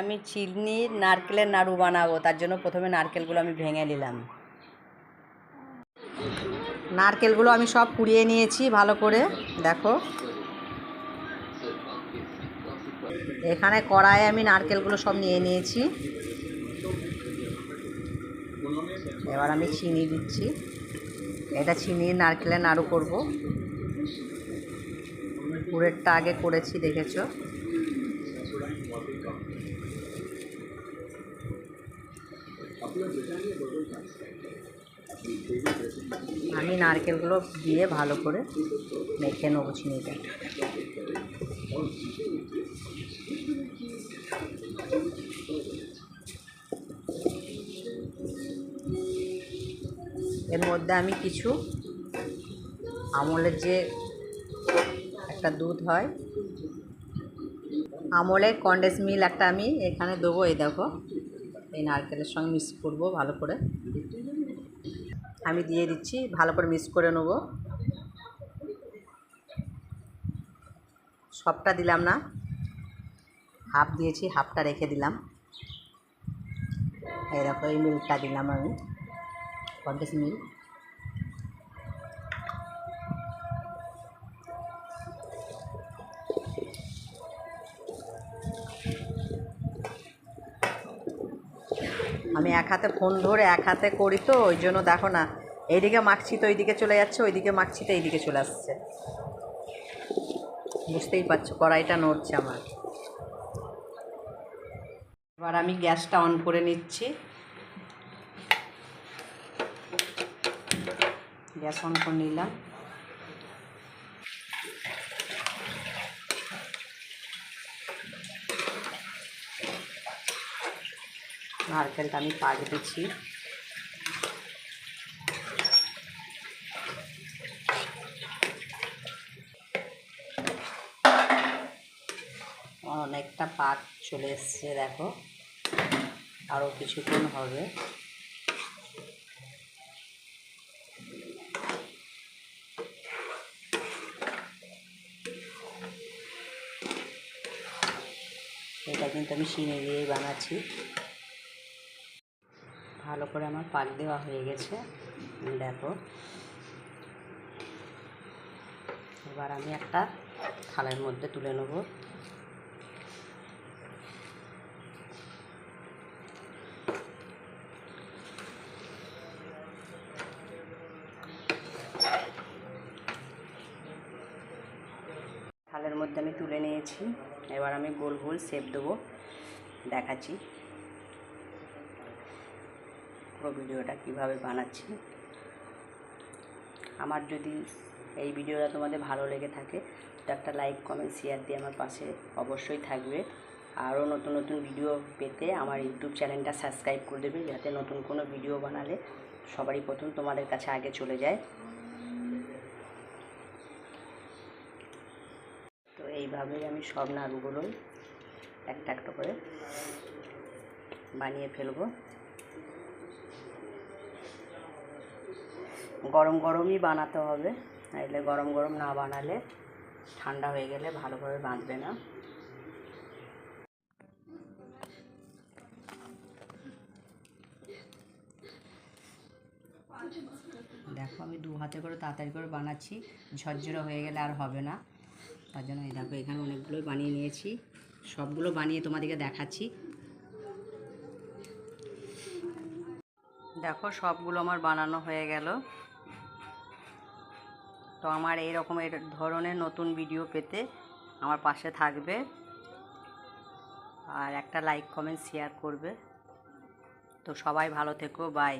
আমি চিনির নারকেলের নাড়ু বানাবো, তার জন্য প্রথমে নারকেলগুলো আমি ভেঙে নিলাম। নারকেলগুলো আমি সব কুড়িয়ে নিয়েছি ভালো করে, দেখো এখানে কড়াইয়ে আমি নারকেলগুলো সব নিয়ে নিয়েছি। এবার আমি চিনি দিচ্ছি, এটা চিনির নারকেলের নাড়ু করব। পুরেরটা আগে করেছি, দেখেছো। আমি নারকেলগুলো দিয়ে ভালো করে মেখে নেবো চিনিটা। এর মধ্যে আমি কিছু আমলের যে একটা দুধ হয়, আমলের কনডেন্স মিল্ক একটা আমি এখানে দেবো। এই দেখো, এই নারকেলের সঙ্গে মিক্স করবো ভালো করে। আমি দিয়ে দিচ্ছি, ভালো করে মিক্স করে নেব। সবটা দিলাম না, হাফ দিয়েছি, হাফটা রেখে দিলাম। এই দেখো, এই মিল্কটা দিলাম আমি, কনডেন্স মিল্ক। আমি এক হাতে ফোন ধরে এক হাতে করি তো, ওই জন্য দেখো না, এইদিকে মাখছি তো এইদিকে চলে যাচ্ছে, ওইদিকে মাখছি তো এইদিকে চলে আসছে। বুঝতেই পারছো, কড়াইটা নড়ছে আমার। এবার আমি গ্যাসটা অন করে নিচ্ছি। গ্যাস অন করে নিলাম। নারকেলটা আমি পাক দিচ্ছি। অনেকটা পাক চলে এসছে, দেখো আরও কিছুক্ষণ হবে। এটা কিন্তু আমি চিনি দিয়েই বানাচ্ছি। ভালো করে আমার পাক দেওয়া হয়ে গেছে, দেখো। এবার আমি একটা থালার মধ্যে তুলে নেব। থালের মধ্যে আমি তুলে নিয়েছি। এবার আমি গোল গোল শেপ দেবো, দেখাচ্ছি পুরো ভিডিওটা কিভাবে বানাচ্ছি। আমার যদি এই ভিডিওটা তোমাদের ভালো লেগে থাকে তো একটা লাইক কমেন্ট শেয়ার দিয়ে আমার পাশে অবশ্যই থাকবে। আরও নতুন নতুন ভিডিও পেতে আমার ইউটিউব চ্যানেলটা সাবস্ক্রাইব করে দেবে, যাতে নতুন কোনো ভিডিও বানালে সবারই প্রথম তোমাদের কাছে আগে চলে যায়। তো এইভাবেই আমি সব নাড়ুগুলোই একটা একটা করে বানিয়ে ফেলবো। গরম গরমই বানাতে হবে, নাহলে গরম গরম না বানালে ঠান্ডা হয়ে গেলে ভালোভাবে বাঁধবে না। দেখো, আমি দু হাতে করে তাড়াতাড়ি করে বানাচ্ছি, ঝরঝরে হয়ে গেলে আর হবে না, তার জন্য এই দেখো এখানে অনেকগুলোই বানিয়ে নিয়েছি। সবগুলো বানিয়ে তোমাদেরকে দেখাচ্ছি। দেখো, সবগুলো আমার বানানো হয়ে গেল। তো আমার এই রকমের ধরনের নতুন ভিডিও পেতে আমার পাশে থাকবে, আর একটা লাইক কমেন্ট শেয়ার করবে। তো সবাই ভালো থেকো, বাই।